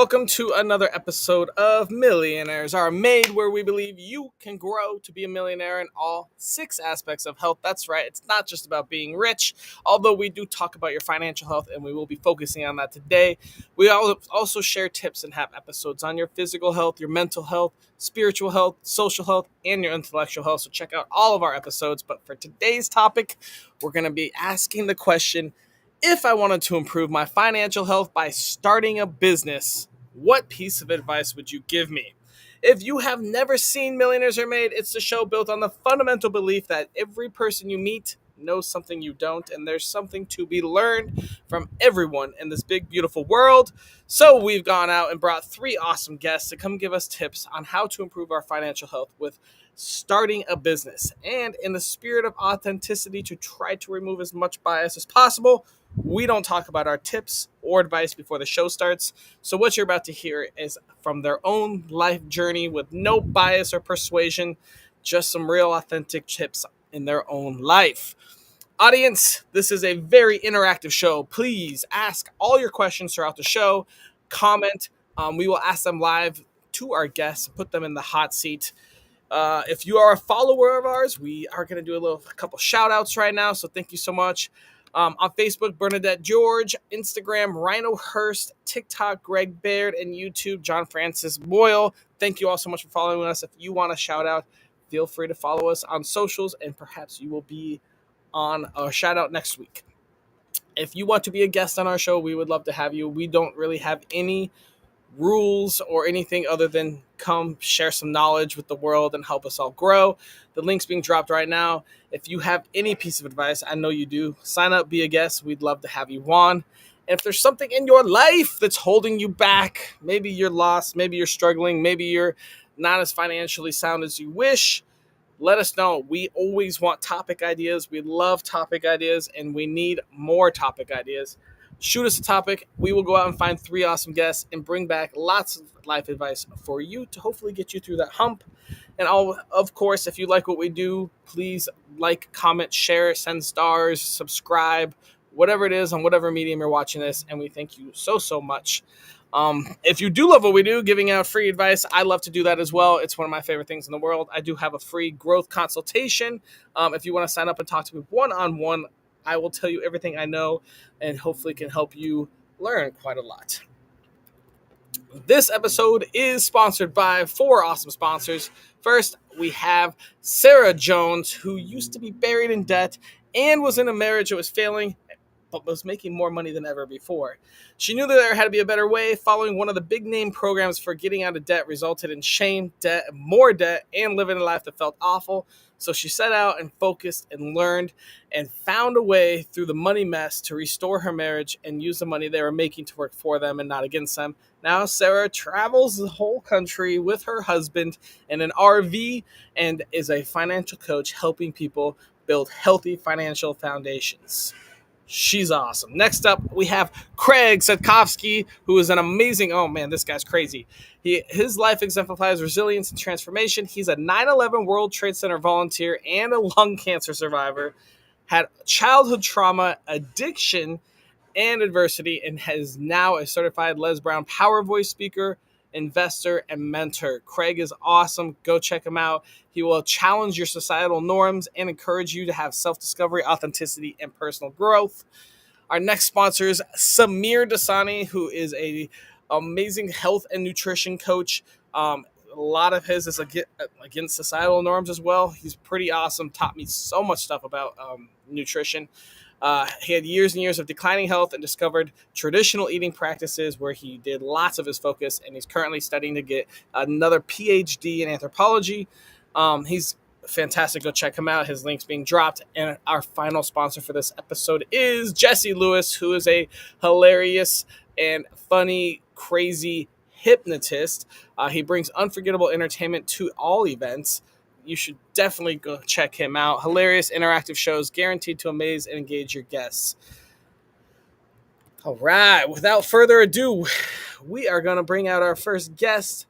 welcome to another episode of Millionaires, our made where we believe you can grow to be a millionaire in all 6 aspects of health. That's right, it's not just about being rich, although we do talk about your financial health and we will be focusing on that today. We also share tips and have episodes on your physical health, your mental health, spiritual health, social health, and your intellectual health. So check out all of our episodes. But for today's topic, we're going to be asking the question, if I wanted to improve my financial health by starting a business, what piece of advice would you give me? If you have never seen Millionaires Are Made, it's a show built on the fundamental belief that every person you meet knows something you don't, and there's something to be learned from everyone in this big, beautiful world. So we've gone out and brought 3 awesome guests to come give us tips on how to improve our financial health with starting a business. And in the spirit of authenticity, to try to remove as much bias as possible, we don't talk about our tips or advice before the show starts. So what you're about to hear is from their own life journey with no bias or persuasion, just some real authentic tips in their own life. Audience, this is a very interactive show. Please ask all your questions throughout the show. Comment. We will ask them live to our guests, put them in the hot seat. If you are a follower of ours, we are going to do a couple shout outs right now. So thank you so much. On Facebook, Bernadette George, Instagram, Rhino Hurst, TikTok, Greg Baird, and YouTube, John Francis Boyle. Thank you all so much for following us. If you want a shout out, feel free to follow us on socials, and perhaps you will be on a shout out next week. If you want to be a guest on our show, we would love to have you. We don't really have any rules or anything other than come share some knowledge with the world and help us all grow. The link's being dropped right now. If you have any piece of advice, I know you do, sign up, be a guest. We'd love to have you on. And if there's something in your life that's holding you back, maybe you're lost, maybe you're struggling, maybe you're not as financially sound as you wish, let us know. We always want topic ideas. We love topic ideas, and we need more topic ideas. Shoot us a topic. We will go out and find 3 awesome guests and bring back lots of life advice for you to hopefully get you through that hump. And of course, if you like what we do, please like, comment, share, send stars, subscribe, whatever it is on whatever medium you're watching this. And we thank you so much. If you do love what we do, giving out free advice, I love to do that as well. It's one of my favorite things in the world. I do have a free growth consultation. If you want to sign up and talk to me one-on-one, I will tell you everything I know and hopefully can help you learn quite a lot. This episode is sponsored by 4 awesome sponsors. First, we have Sarah Jones, who used to be buried in debt and was in a marriage that was failing, but was making more money than ever before. She knew that there had to be a better way. Following one of the big name programs for getting out of debt resulted in shame, debt, more debt, and living a life that felt awful. So she set out and focused and learned and found a way through the money mess to restore her marriage and use the money they were making to work for them and not against them. Now Sarah travels the whole country with her husband in an RV and is a financial coach helping people build healthy financial foundations. She's awesome. Next up, we have Craig Setkowski, who is an amazing, oh man, this guy's crazy. His life exemplifies resilience and transformation. He's a 9/11 World Trade Center volunteer and a lung cancer survivor, had childhood trauma, addiction, and adversity, and is now a certified Les Brown Power Voice speaker, investor, and mentor. Craig is awesome. Go check him out. He will challenge your societal norms and encourage you to have self-discovery, authenticity, and personal growth. Our next sponsor is Samir Dasani, who is a amazing health and nutrition coach. A lot of his is against societal norms as well. He's pretty awesome. Taught me so much stuff about nutrition. He had years and years of declining health and discovered traditional eating practices where he did lots of his focus, and he's currently studying to get another PhD in anthropology. He's fantastic. Go check him out. His link's being dropped. And our final sponsor for this episode is Jesse Lewis, who is a hilarious and funny, crazy hypnotist. He brings unforgettable entertainment to all events. You should definitely go check him out. Hilarious interactive shows guaranteed to amaze and engage your guests. All right, without further ado, we are going to bring out our first guest.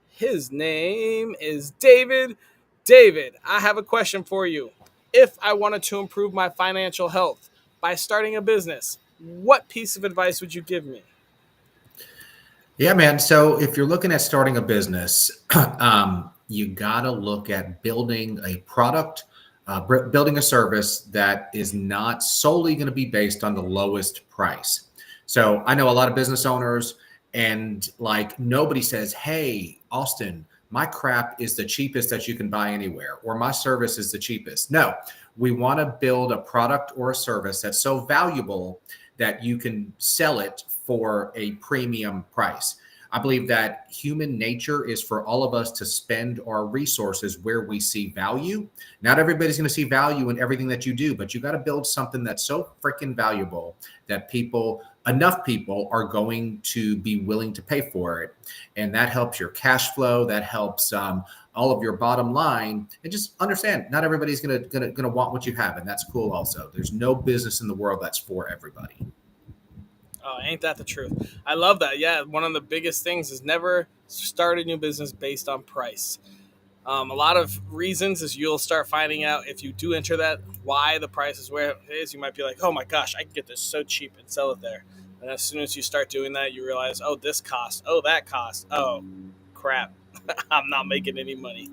His name is David. David, I have a question for you. If I wanted to improve my financial health by starting a business, what piece of advice would you give me? Yeah, man. So if you're looking at starting a business, you got to look at building a product, building a service that is not solely going to be based on the lowest price. So I know a lot of business owners, and like nobody says, "Hey, Austin, my crap is the cheapest that you can buy anywhere," or "My service is the cheapest." No, we want to build a product or a service that's so valuable that you can sell it for a premium price. I believe that human nature is for all of us to spend our resources where we see value. Not everybody's going to see value in everything that you do, but you got to build something that's so freaking valuable that enough people are going to be willing to pay for it. And that helps your cash flow. That helps all of your bottom line. And just understand, not everybody's gonna want what you have, and that's cool. Also, there's no business in the world that's for everybody. Oh, ain't that the truth? I love that. Yeah, one of the biggest things is never start a new business based on price. A lot of reasons is you'll start finding out if you do enter that why the price is where it is. You might be like, oh my gosh, I can get this so cheap and sell it there. And as soon as you start doing that, you realize, oh, this cost, oh, that cost, oh, crap, I'm not making any money.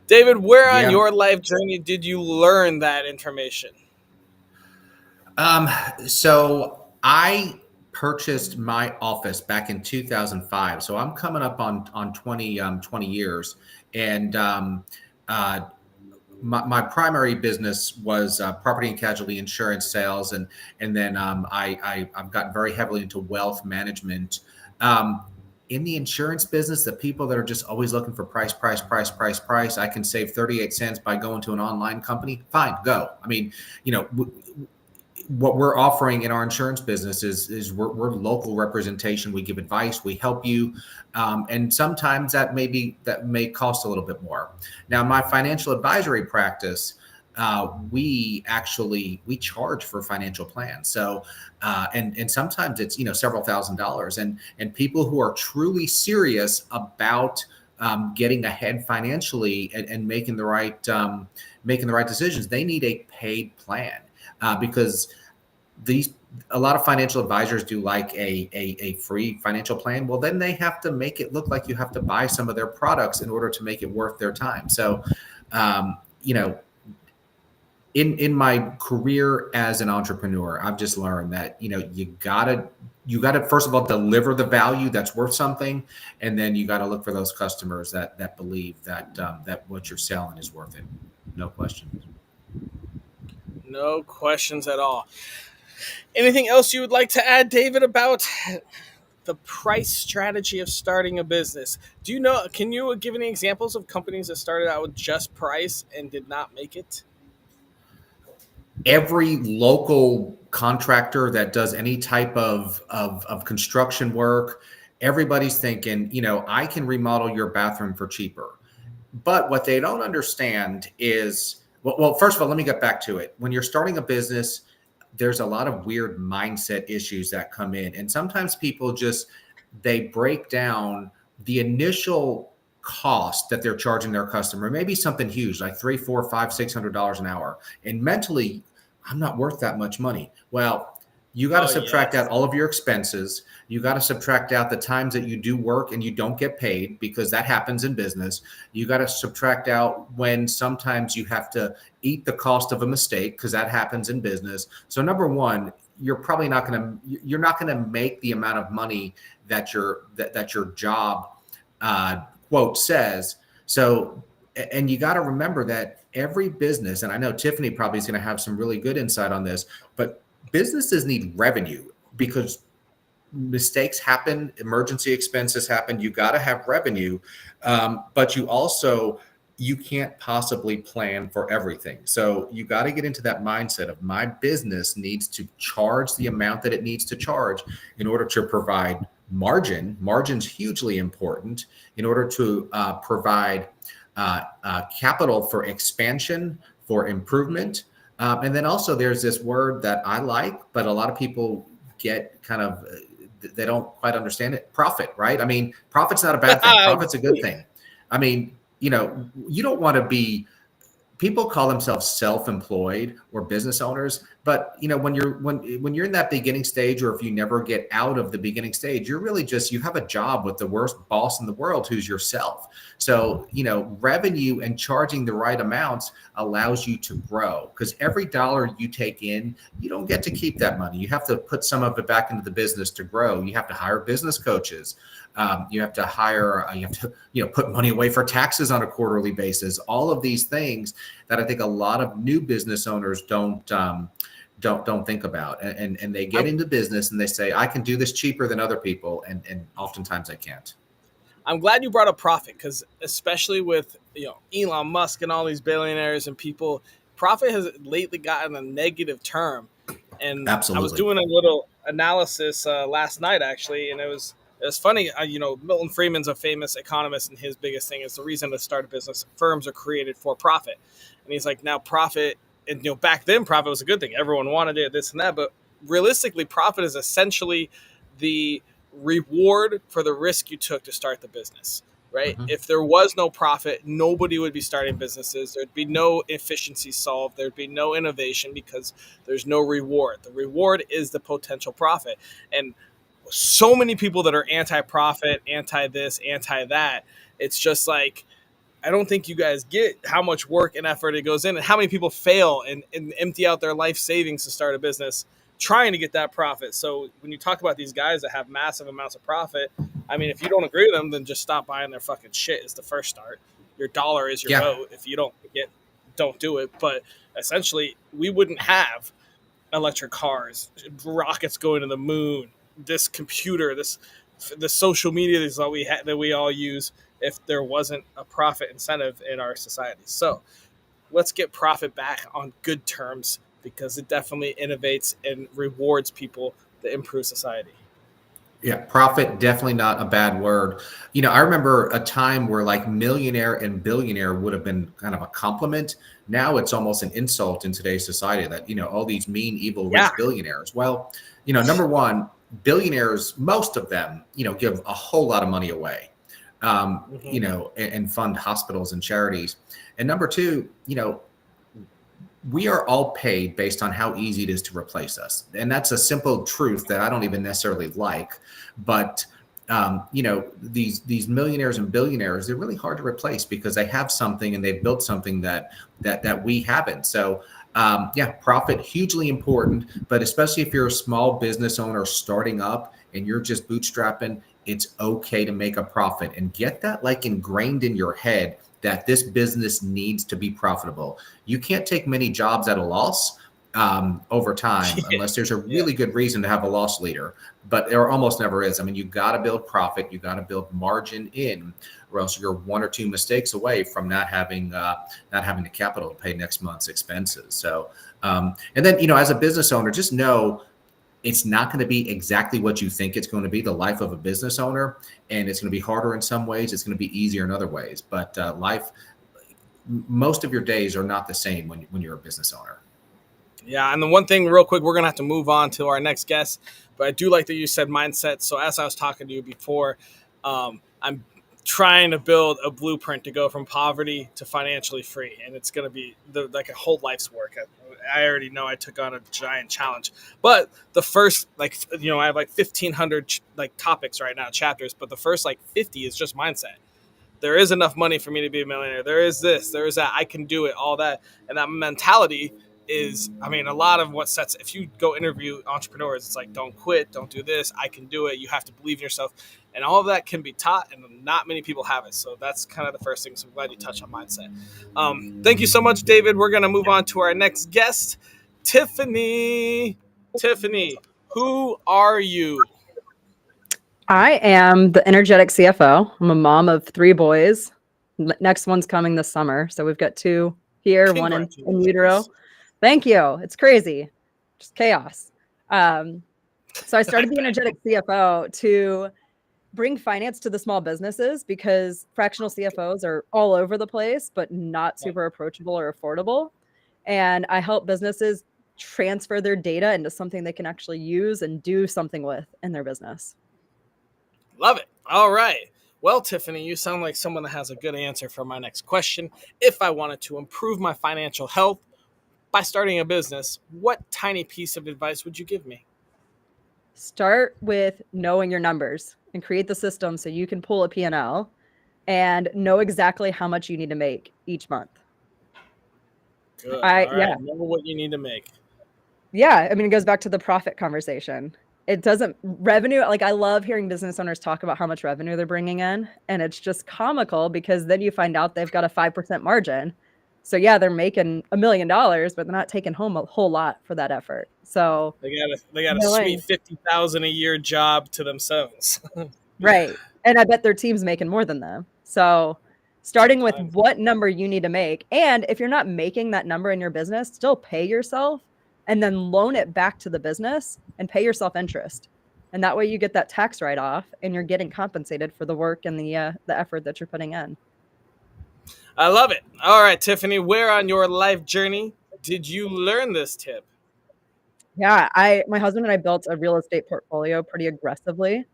David, where on Yeah. your life journey did you learn that information? Um, so I purchased my office back in 2005. So I'm coming up on 20 years, and uh, my primary business was property and casualty insurance sales, and then I've gotten very heavily into wealth management. Um, in the insurance business, the people that are just always looking for price, price, price, price, price. I can save 38 cents by going to an online company. Fine, go. I mean, you know, what we're offering in our insurance business is we're local representation. We give advice, we help you, and sometimes that may cost a little bit more. Now, my financial advisory practice, we charge for financial plans. So and sometimes it's several $1,000s, and people who are truly serious about getting ahead financially and making the right decisions, they need a paid plan because these a lot of financial advisors do like a free financial plan. Well, then they have to make it look like you have to buy some of their products in order to make it worth their time. So, um, you know, in my career as an entrepreneur, I've just learned that you gotta first of all deliver the value that's worth something, and then you got to look for those customers that believe that what you're selling is worth it. No question. No questions at all. Anything else you would like to add, David, about the price strategy of starting a business? Do you know? Can you give any examples of companies that started out with just price and did not make it? Every local contractor that does any type of construction work, everybody's thinking, I can remodel your bathroom for cheaper. But what they don't understand is, first of all, let me get back to it. When you're starting a business, there's a lot of weird mindset issues that come in. And sometimes people just, they break down the initial cost that they're charging their customer, maybe something huge like three, four, five, $600 an hour. And mentally, I'm not worth that much money. Well, you got to Oh subtract out yes. all of your expenses. You got to subtract out the times that you do work and you don't get paid, because that happens in business. You got to subtract out when sometimes you have to eat the cost of a mistake, because that happens in business. So number one, you're not going to make the amount of money that your job quote says. So, and you got to remember that every business, and I know Tiffany probably is going to have some really good insight on this, but businesses need revenue because mistakes happen, emergency expenses happen. You got to have revenue, but you can't possibly plan for everything. So you got to get into that mindset of, my business needs to charge the amount that it needs to charge in order to provide margin. Margin's hugely important in order to provide capital for expansion, for improvement. And then also there's this word that I like, but a lot of people get kind of, they don't quite understand it. Profit, right? I mean, profit's not a bad thing. I Profit's a good agree. thing. I mean, you don't want to be, people call themselves self-employed or business owners. But when you're in that beginning stage, or if you never get out of the beginning stage, you're really just, you have a job with the worst boss in the world, who's yourself. So revenue and charging the right amounts allows you to grow, because every dollar you take in, you don't get to keep that money. You have to put some of it back into the business to grow. You have to hire business coaches. You have to hire, you have to, put money away for taxes on a quarterly basis. All of these things that I think a lot of new business owners don't think about, and they get into business and they say, I can do this cheaper than other people, and oftentimes I can't. I'm glad you brought up profit, because especially with Elon Musk and all these billionaires and people, profit has lately gotten a negative term. And I was Absolutely. doing a little analysis last night actually, and it was funny. Milton Friedman's a famous economist, and his biggest thing is the reason to start a business: firms are created for profit. And he's like, now profit, and back then profit was a good thing. Everyone wanted it, this and that. But realistically, profit is essentially the reward for the risk you took to start the business. Right? Hmm. If there was no profit, nobody would be starting businesses. There'd be no efficiency solved. There'd be no innovation, because there's no reward. The reward is the potential profit. And so many people that are anti-profit, anti this, anti that, it's just like, I don't think you guys get how much work and effort it goes in, and how many people fail and empty out their life savings to start a business trying to get that profit. So when you talk about these guys that have massive amounts of profit, I mean, if you don't agree with them, then just stop buying their fucking shit is the first start. Your dollar is your Yeah. vote. If you don't get, don't do it. But essentially, we wouldn't have electric cars, rockets going to the moon, this computer, the social media that we all use, if there wasn't a profit incentive in our society. So let's get profit back on good terms, because it definitely innovates and rewards people that improve society. Yeah, profit, definitely not a bad word. I remember a time where like millionaire and billionaire would have been kind of a compliment. Now it's almost an insult in today's society that, all these mean, evil, Yeah. rich billionaires. Well, number one, billionaires, most of them, give a whole lot of money away, Hmm. and fund hospitals and charities. And number two, we are all paid based on how easy it is to replace us. And that's a simple truth that I don't even necessarily like. But these millionaires and billionaires, they're really hard to replace, because they have something and they've built something that we haven't. So yeah, profit, hugely important. But especially if you're a small business owner starting up and you're just bootstrapping, it's okay to make a profit, and get that like ingrained in your head that this business needs to be profitable. You can't take many jobs at a loss over time, Yeah. unless there's a Yeah. really good reason to have a loss leader. But there almost never is. I mean, you got to build profit, you got to build margin in, or else you're one or two mistakes away from not having the capital to pay next month's expenses. So, and then as a business owner, just know it's not going to be exactly what you think it's going to be, the life of a business owner. And it's going to be harder in some ways. It's going to be easier in other ways. But most of your days are not the same when you're a business owner. Yeah, and the one thing, real quick, we're gonna have to move on to our next guest, but I do like that you said mindset. So as I was talking to you before, I'm trying to build a blueprint to go from poverty to financially free, and it's gonna be like a whole life's work. I already know I took on a giant challenge, but the first, like, I have like 1,500 like topics right now, chapters, but the first like 50 is just mindset. There is enough money for me to be a millionaire. There is this, there is that. I can do it, all that. And that mentality is, I mean, a lot of what sets, if you go interview entrepreneurs, it's like, don't quit, don't do this, I can do it. You have to believe in yourself. And all of that can be taught, and not many people have it. So that's kind of the first thing. So I'm glad you touched on mindset. Thank you so much, David. We're going to move on to our next guest, Tiffany. Tiffany, who are you? I am the energetic CFO. I'm a mom of 3 boys. Next one's coming this summer. So we've got 2 here, one in utero. Congratulations. Thank you. It's crazy. Just chaos. So I started the energetic CFO to bring finance to the small businesses, because fractional CFOs are all over the place, but not super approachable or affordable. And I help businesses transfer their data into something they can actually use and do something with in their business. Love it. All right. Well, Tiffany, you sound like someone that has a good answer for my next question. If I wanted to improve my financial health by starting a business, what tiny piece of advice would you give me? Start with knowing your numbers and create the system so you can pull a P&L and know exactly how much you need to make each month. Good. I All yeah, right. Know what you need to make. Yeah, I mean, it goes back to the profit conversation. It doesn't revenue, like, I love hearing business owners talk about how much revenue they're bringing in, and it's just comical because then you find out they've got a 5% margin. So, yeah, they're making $1,000,000, but they're not taking home a whole lot for that effort. So, They got a sweet knowing 50,000 a year job to themselves. right, and I bet their team's making more than them. So, starting with Sometimes. what number you need to make, and if you're not making that number in your business, still pay yourself and then loan it back to the business and pay yourself interest. And that way you get that tax write-off and you're getting compensated for the work and the effort that you're putting in. I love it. All right, Tiffany, where on your life journey did you learn this tip? Yeah, I my husband and I built a real estate portfolio pretty aggressively,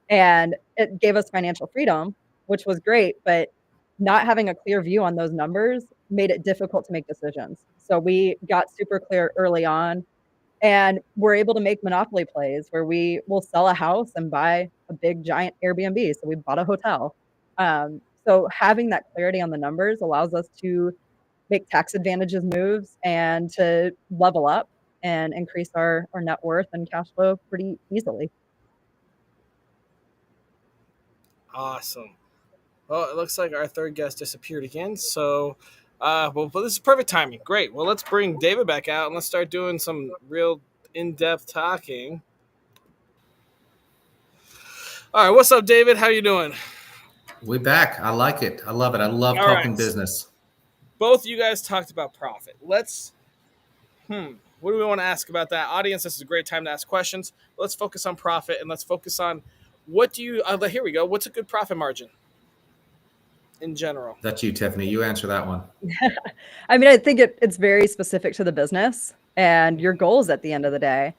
and it gave us financial freedom, which was great, but not having a clear view on those numbers made it difficult to make decisions. So we got super clear early on, and we're able to make monopoly plays where we will sell a house and buy a big giant Airbnb. So we bought a hotel. So having that clarity on the numbers allows us to make tax advantages moves and to level up and increase our net worth and cash flow pretty easily. Awesome. Well, it looks like our third guest disappeared again. So, well, this is perfect timing. Great. Well, let's bring David back out and let's start doing some real in-depth talking. All right, what's up, David? How you doing? We back. I like it. I love it. I love All talking right. business. Both you guys talked about profit. What do we want to ask about that? Audience, this is a great time to ask questions. Let's focus on profit and let's focus on what do you, here we go. What's a good profit margin in general? That's you, Tiffany. You answer that one. I mean, I think it's very specific to the business and your goals at the end of the day.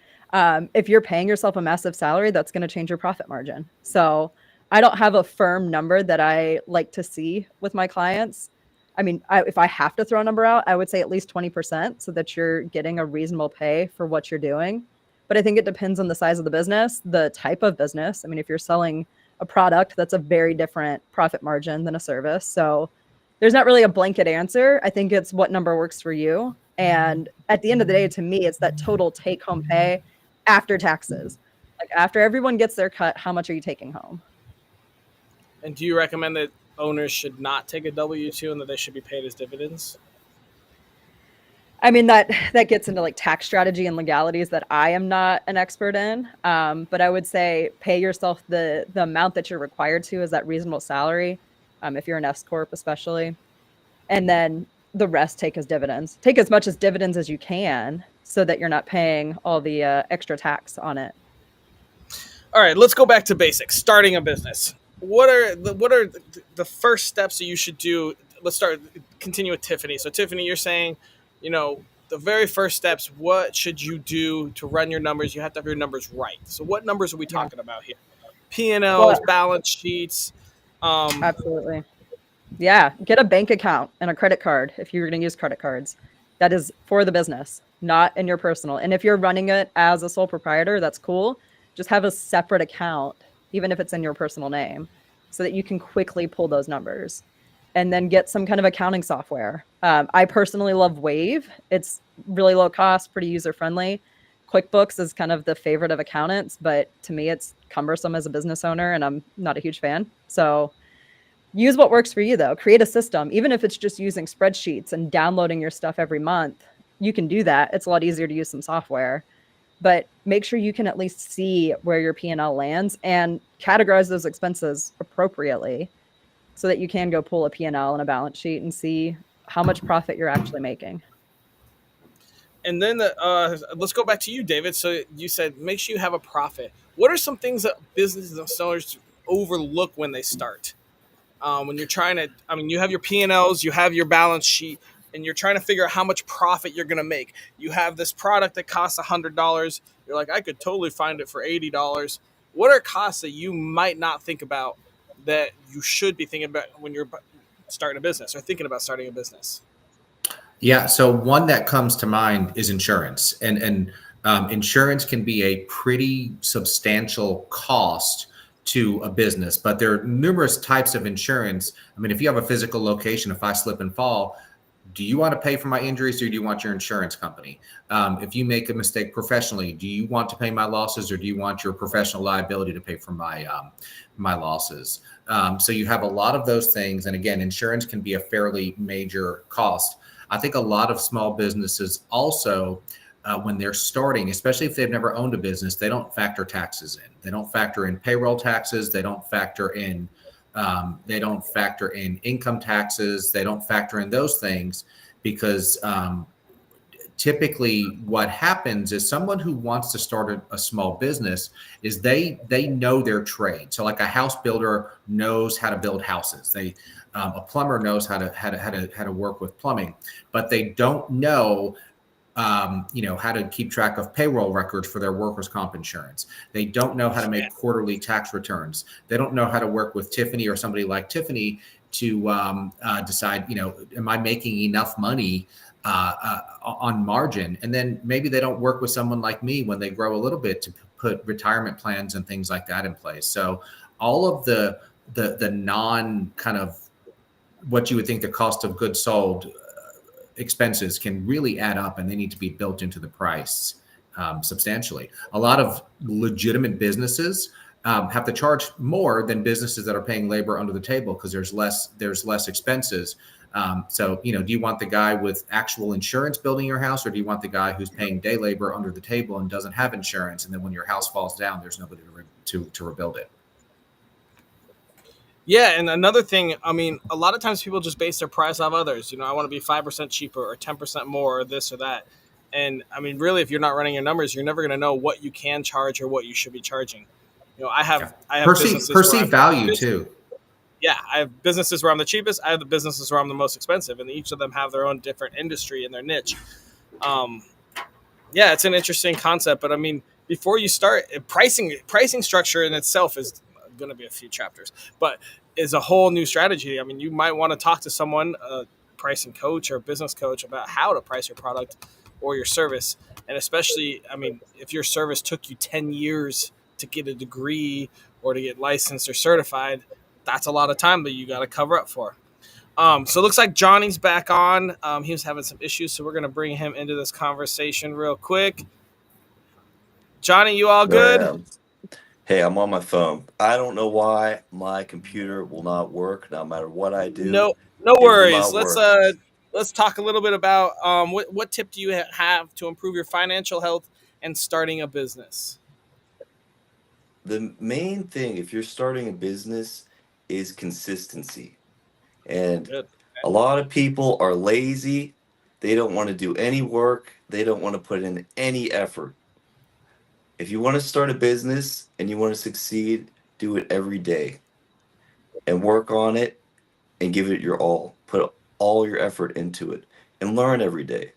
If you're paying yourself a massive salary, that's going to change your profit margin. So I don't have a firm number that I like to see with my clients. I mean, if I have to throw a number out, I would say at least 20% so that you're getting a reasonable pay for what you're doing. But I think it depends on the size of the business, the type of business. I mean, if you're selling a product, that's a very different profit margin than a service. So there's not really a blanket answer. I think it's what number works for you. And at the end of the day, to me, it's that total take home pay after taxes. Like after everyone gets their cut, how much are you taking home? And do you recommend that owners should not take a W 2 and that they should be paid as dividends? I mean, that gets into like tax strategy and legalities that I am not an expert in. But I would say pay yourself the amount that you're required to as that reasonable salary, if you're an S corp especially, and then the rest take as dividends. Take as much as dividends as you can, so that you're not paying all the extra tax on it. All right, let's go back to basics. Starting a business. What are the first steps that you should do? Let's continue with Tiffany. So Tiffany, you're saying, the very first steps. What should you do to run your numbers? You have to have your numbers right. So what numbers are we Yeah. talking about here? P&Ls, Well, balance sheets. Um, absolutely. Yeah, get a bank account and a credit card if you're going to use credit cards. That is for the business, not in your personal. And if you're running it as a sole proprietor, that's cool. Just have a separate account, even if it's in your personal name, so that you can quickly pull those numbers. And then get some kind of accounting software. I personally love Wave. It's really low cost, pretty user friendly. QuickBooks is kind of the favorite of accountants, but to me, it's cumbersome as a business owner, and I'm not a huge fan. So use what works for you, though. Create a system, even if it's just using spreadsheets and downloading your stuff every month. You can do that. It's a lot easier to use some software, but make sure you can at least see where your P&L lands and categorize those expenses appropriately so that you can go pull a P&L and a balance sheet and see how much profit you're actually making. and then let's go back to you, David. So you said make sure you have a profit. What are some things that business owners overlook when they start? When you're trying to, I mean, you have your P&Ls, you have your balance sheet, and you're trying to figure out how much profit you're going to make. You have this product that costs $100. You're like, I could totally find it for $80. What are costs that you might not think about that you should be thinking about when you're starting a business or thinking about starting a business? Yeah. So one that comes to mind is insurance, and insurance can be a pretty substantial cost to a business. But there are numerous types of insurance. I mean, if you have a physical location, if I slip and fall, do you want to pay for my injuries or do you want your insurance company? If you make a mistake professionally, do you want to pay my losses or do you want your professional liability to pay for my losses? So you have a lot of those things, and again, insurance can be a fairly major cost. I think a lot of small businesses also, when they're starting, especially if they've never owned a business, they don't factor taxes in. They don't factor in payroll taxes. They don't factor in income taxes. They don't factor in those things because typically what happens is someone who wants to start a small business is they know their trade. So like a house builder knows how to build houses. A plumber knows how to work with plumbing, but they don't know how to keep track of payroll records for their workers' comp insurance. They don't know how to make quarterly tax returns. They don't know how to work with Tiffany or somebody like Tiffany to decide, am I making enough money on margin? And then maybe they don't work with someone like me when they grow a little bit to put retirement plans and things like that in place. So all of the non kind of what you would think the cost of goods sold expenses can really add up, and they need to be built into the price substantially. A lot of legitimate businesses have to charge more than businesses that are paying labor under the table because there's less expenses. So, do you want the guy with actual insurance building your house, or do you want the guy who's paying day labor under the table and doesn't have insurance? And then when your house falls down, there's nobody to rebuild it. Yeah, and another thing, I mean, a lot of times people just base their price off others. I want to be 5% cheaper or 10% more or this or that. And I mean, really, if you're not running your numbers, you're never going to know what you can charge or what you should be charging. I have businesses perceived value too. Yeah, I have businesses where I'm the cheapest. I have the businesses where I'm the most expensive, and each of them have their own different industry and their niche. Yeah, it's an interesting concept, but I mean, before you start, pricing structure in itself is going to be a few chapters, but is a whole new strategy. I mean, you might want to talk to someone, a pricing coach or a business coach, about how to price your product or your service. And especially, I mean, if your service took you 10 years to get a degree or to get licensed or certified, that's a lot of time that you got to cover up for. So it looks like Johnny's back on. He was having some issues, so we're going to bring him into this conversation real quick. Johnny, you all good? There I am. Hey, I'm on my phone. I don't know why my computer will not work no matter what I do. No It will worries. not work. Let's talk a little bit about what tip do you have to improve your financial health and starting a business? The main thing, if you're starting a business, is consistency. And Good. a lot of people are lazy. They don't want to do any work. They don't want to put in any effort. If you want to start a business and you want to succeed, do it every day and work on it and give it your all. Put all your effort into it and learn every day.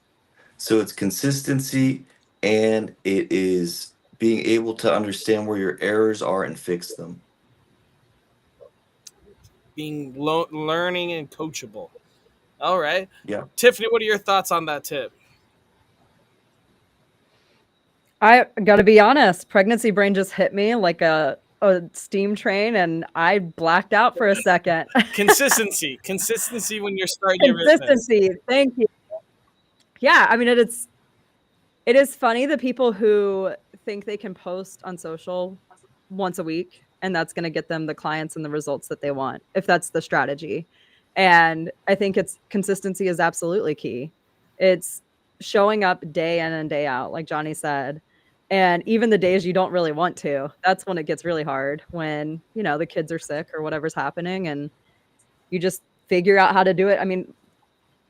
So it's consistency, and it is being able to understand where your errors are and fix them. Being learning and coachable. All right. Yeah. Tiffany, what are your thoughts on that tip? I got to be honest, pregnancy brain just hit me like a steam train, and I blacked out for a second. Consistency when you're starting your business. Consistency. Thank you. Yeah, I mean, it is funny the people who think they can post on social once a week and that's going to get them the clients and the results that they want, if that's the strategy. And I think consistency is absolutely key. It's showing up day in and day out, like Johnny said. And even the days you don't really want to, that's when it gets really hard, when, the kids are sick or whatever's happening and you just figure out how to do it. I mean,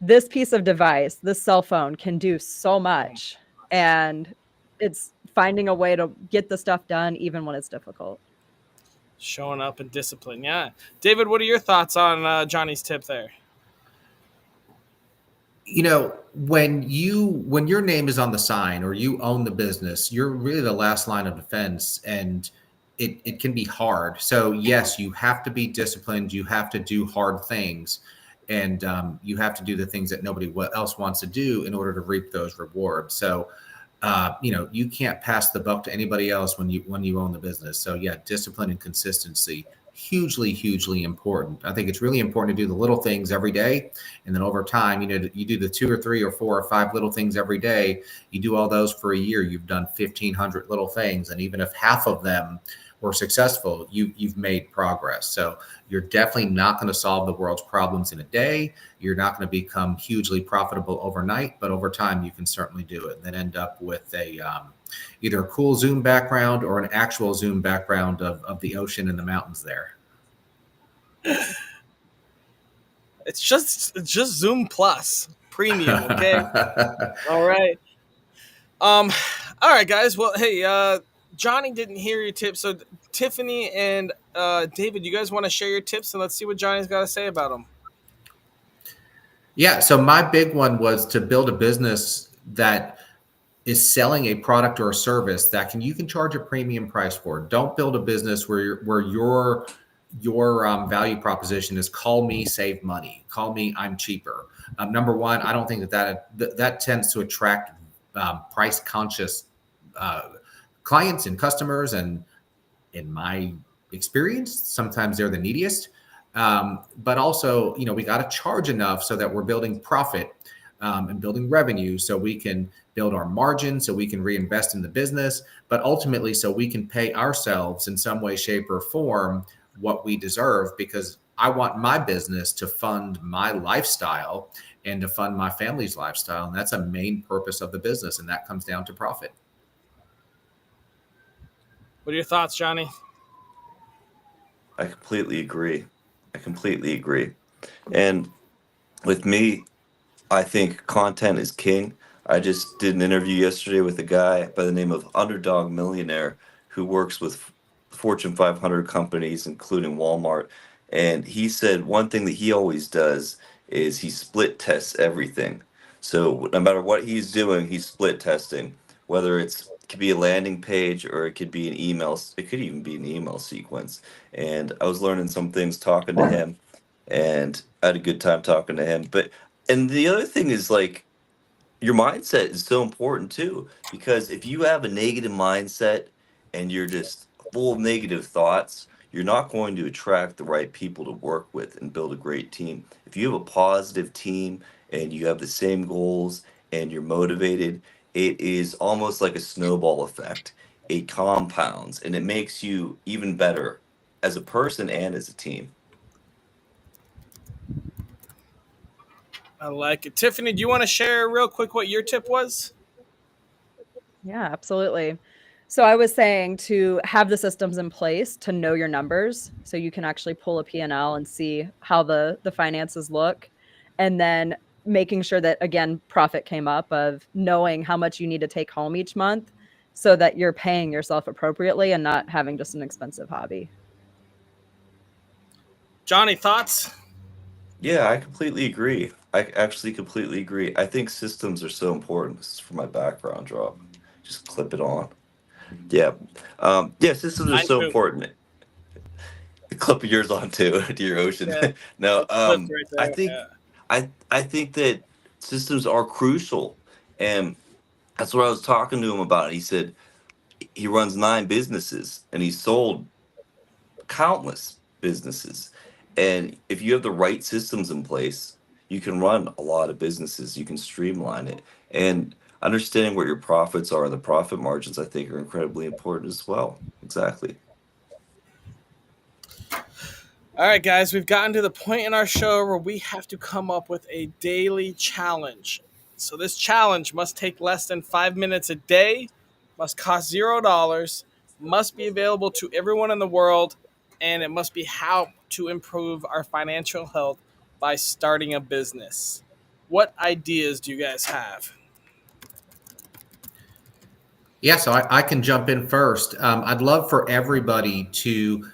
this piece of device, this cell phone, can do so much, and it's finding a way to get the stuff done even when it's difficult. Showing up and discipline. Yeah. David, what are your thoughts on Johnny's tip there? When your name is on the sign or you own the business, you're really the last line of defense, and it can be hard. So yes, you have to be disciplined. You have to do hard things. and you have to do the things that nobody else wants to do in order to reap those rewards. So you can't pass the buck to anybody else when you own the business. So yeah, discipline and consistency, hugely important. I think it's really important to do the little things every day, and then over time, you do the 2 or 3 or 4 or 5 little things every day. You do all those for a year, you've done 1,500 little things, and even if half of them were successful, you've made progress. So you're definitely not going to solve the world's problems in a day. You're not going to become hugely profitable overnight, but over time you can certainly do it and then end up with either a cool Zoom background or an actual Zoom background of the ocean and the mountains there. It's just Zoom Plus Premium, okay? All right. All right, guys. Well, hey, Johnny didn't hear your tips, so Tiffany and David, you guys want to share your tips, and let's see what Johnny's got to say about them. Yeah. So my big one was to build a business that is selling a product or a service that you can charge a premium price for. Don't build a business where your value proposition is call me, save money. Call me, I'm cheaper. Number one, I don't think that tends to attract price conscious clients and customers. And in my experience, sometimes they're the neediest. But also, we got to charge enough so that we're building profit and building revenue so we can build our margin, so we can reinvest in the business, but ultimately so we can pay ourselves in some way, shape, or form what we deserve, because I want my business to fund my lifestyle and to fund my family's lifestyle. And that's a main purpose of the business. And that comes down to profit. What are your thoughts, Johnny? I completely agree. And with me, I think content is king. I just did an interview yesterday with a guy by the name of Underdog Millionaire who works with Fortune 500 companies, including Walmart. And he said one thing that he always does is he split tests everything. So no matter what he's doing, he's split testing, whether it could be a landing page or it could be an email. It could even be an email sequence. And I was learning some things talking to him, and I had a good time talking to him. And the other thing is, like, your mindset is so important too, because if you have a negative mindset and you're just full of negative thoughts, you're not going to attract the right people to work with and build a great team. If you have a positive team and you have the same goals and you're motivated, it is almost like a snowball effect. It compounds and it makes you even better as a person and as a team. I like it. Tiffany, do you want to share real quick what your tip was? Yeah, absolutely. So I was saying to have the systems in place to know your numbers so you can actually pull a P&L and see how the finances look. And then making sure that, again, profit came up, of knowing how much you need to take home each month so that you're paying yourself appropriately and not having just an expensive hobby. Johnny, thoughts? Yeah, I completely agree. I actually completely agree. I think systems are so important. This is for my background drop. Just clip it on. Yeah. Yeah, systems are Mine so too. important. Clip yours on too to your ocean. Yeah, No, it's clipped right I there. think Yeah. I think that systems are crucial. And that's what I was talking to him about. He said he runs 9 businesses and he sold countless businesses. And if you have the right systems in place, you can run a lot of businesses. You can streamline it. And understanding what your profits are and the profit margins, I think, are incredibly important as well. Exactly. All right, guys, we've gotten to the point in our show where we have to come up with a daily challenge. So this challenge must take less than 5 minutes a day, must cost $0, must be available to everyone in the world, and it must be how to improve our financial health by starting a business. What ideas do you guys have? Yeah, so I can jump in first. I'd love for everybody to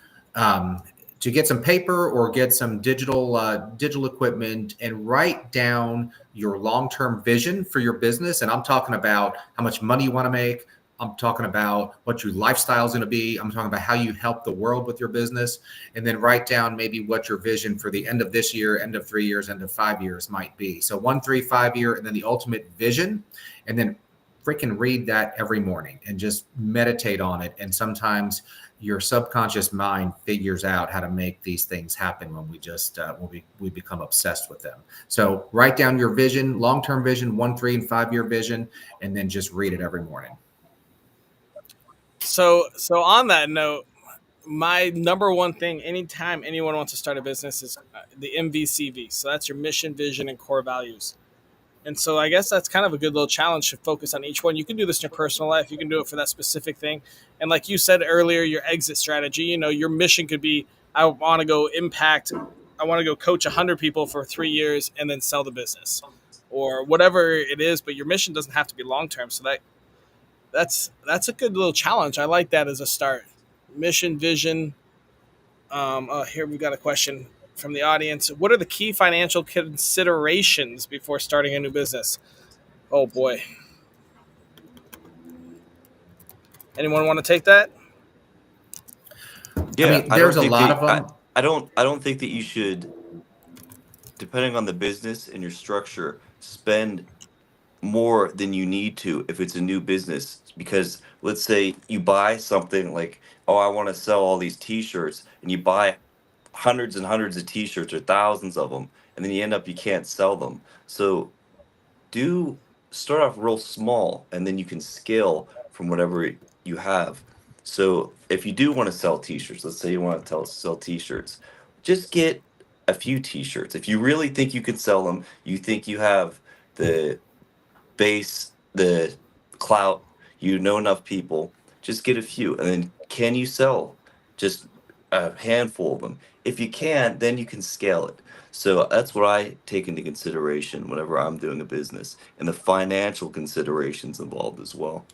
get some paper or get some digital equipment and write down your long-term vision for your business. And I'm talking about how much money you want to make, I'm talking about what your lifestyle is going to be. I'm talking about how you help the world with your business. And then write down maybe what your vision for the end of this year, end of 3 years, end of 5 years might be. So 1, 3, 5 year, and then the ultimate vision. And then freaking read that every morning and just meditate on it. And sometimes your subconscious mind figures out how to make these things happen when we just when we become obsessed with them. So write down your vision, long-term vision, 1, 3, and 5 year vision, and then just read it every morning. So on that note, my number one thing anytime anyone wants to start a business is the MVCV. So that's your mission, vision, and core values. And so I guess that's kind of a good little challenge to focus on each one. You can do this in your personal life. You can do it for that specific thing. And like you said earlier, your exit strategy, your mission could be, I want to go impact, I want to go coach 100 people for 3 years and then sell the business or whatever it is. But your mission doesn't have to be long-term. So that's a good little challenge. I like that as a start. Mission, vision. Here we got a question from the audience. What are the key financial considerations before starting a new business? Oh boy. Anyone want to take that? Yeah, I mean, there's a lot of them. I don't think that you should, depending on the business and your structure, spend more than you need to if it's a new business. Because let's say you buy something like, oh, I want to sell all these t-shirts, and you buy hundreds and hundreds of t-shirts or thousands of them, and then you can't sell them. So do start off real small, and then you can scale from whatever you have. So if you do want to sell t-shirts, let's say you want to sell t-shirts, just get a few t-shirts. If you really think you can sell them, you think you have the base, the clout, you know enough people, just get a few. And then can you sell just a handful of them? If you can, then you can scale it. So that's what I take into consideration whenever I'm doing a business, and the financial considerations involved as well.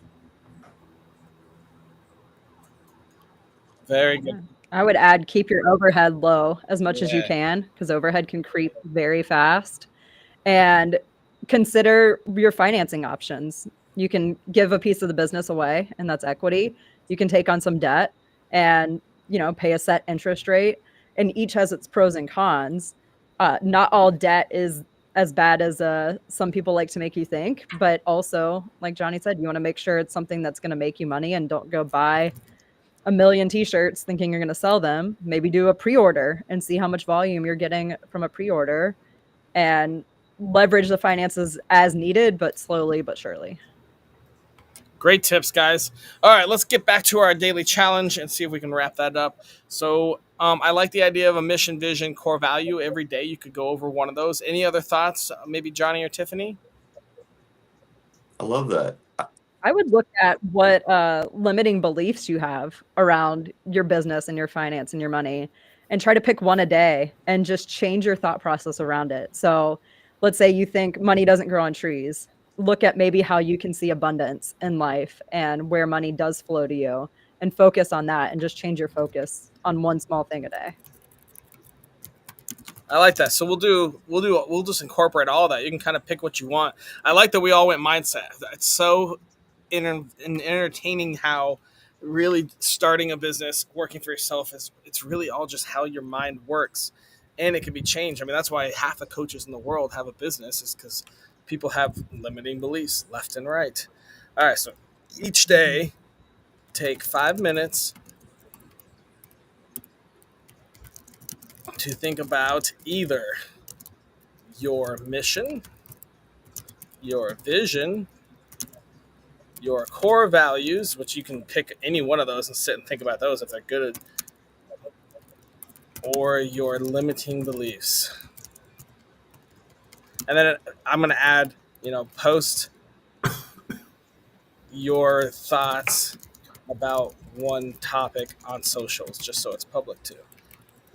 Very good. I would add keep your overhead low as much as you Yeah. can because overhead can creep very fast. And consider your financing options. You can give a piece of the business away, and that's equity. You can take on some debt and pay a set interest rate. And each has its pros and cons. Not all debt is as bad as some people like to make you think, but also, like Johnny said, you want to make sure it's something that's going to make you money, and don't go buy a million t-shirts thinking you're going to sell them. Maybe do a pre-order and see how much volume you're getting from a pre-order, and leverage the finances as needed, but slowly but surely. Great tips, guys. All right, let's get back to our daily challenge and see if we can wrap that up. So, I like the idea of a mission, vision, core value every day. You could go over one of those. Any other thoughts, maybe Johnny or Tiffany? I love that. I would look at what limiting beliefs you have around your business and your finance and your money, and try to pick one a day and just change your thought process around it. So let's say you think money doesn't grow on trees. Look at maybe how you can see abundance in life and where money does flow to you, and focus on that, and just change your focus on one small thing a day. I like that. So we'll just incorporate all that. You can kind of pick what you want. I like that we all went mindset. It's so entertaining how really starting a business, working for yourself it's really all just how your mind works, and it can be changed. I mean, that's why half the coaches in the world have a business, is because people have limiting beliefs left and right. All right, so each day, take 5 minutes to think about either your mission, your vision, your core values, which you can pick any one of those and sit and think about those if they're good, or your limiting beliefs. And then I'm going to add, post your thoughts about one topic on socials, just so it's public too.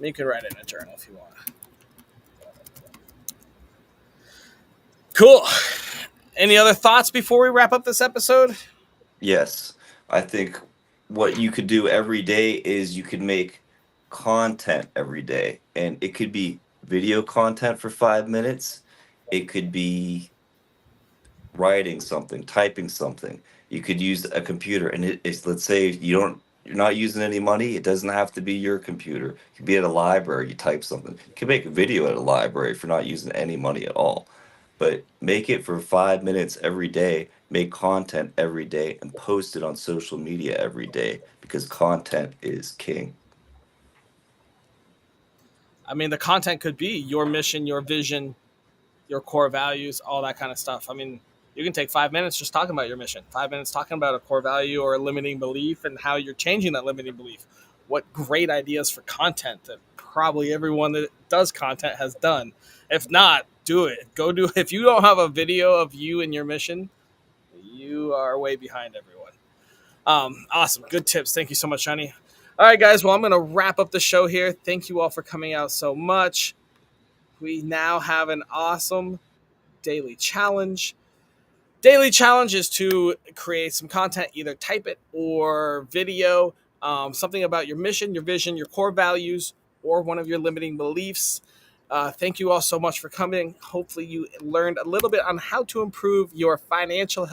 You can write it in a journal if you want. Cool. Any other thoughts before we wrap up this episode? Yes, I think what you could do every day is you could make content every day, and it could be video content for 5 minutes. It could be writing something, typing something. You could use a computer, and it's, let's say you're not using any money. It doesn't have to be your computer. It could be at a library. You type something. You can make a video at a library for not using any money at all. But make it for 5 minutes every day. Make content every day and post it on social media every day, because content is king. I mean, the content could be your mission, your vision, your core values, all that kind of stuff. I mean, you can take 5 minutes just talking about your mission, 5 minutes talking about a core value or a limiting belief and how you're changing that limiting belief. What great ideas for content that probably everyone that does content has done. If not, do it. Go do it. If you don't have a video of you and your mission, you are way behind everyone. Awesome. Good tips. Thank you so much, Johnny. All right, guys. Well, I'm going to wrap up the show here. Thank you all for coming out so much. We now have an awesome daily challenge. Daily challenge is to create some content, either type it or video, something about your mission, your vision, your core values, or one of your limiting beliefs. Thank you all so much for coming. Hopefully, you learned a little bit on how to improve your financial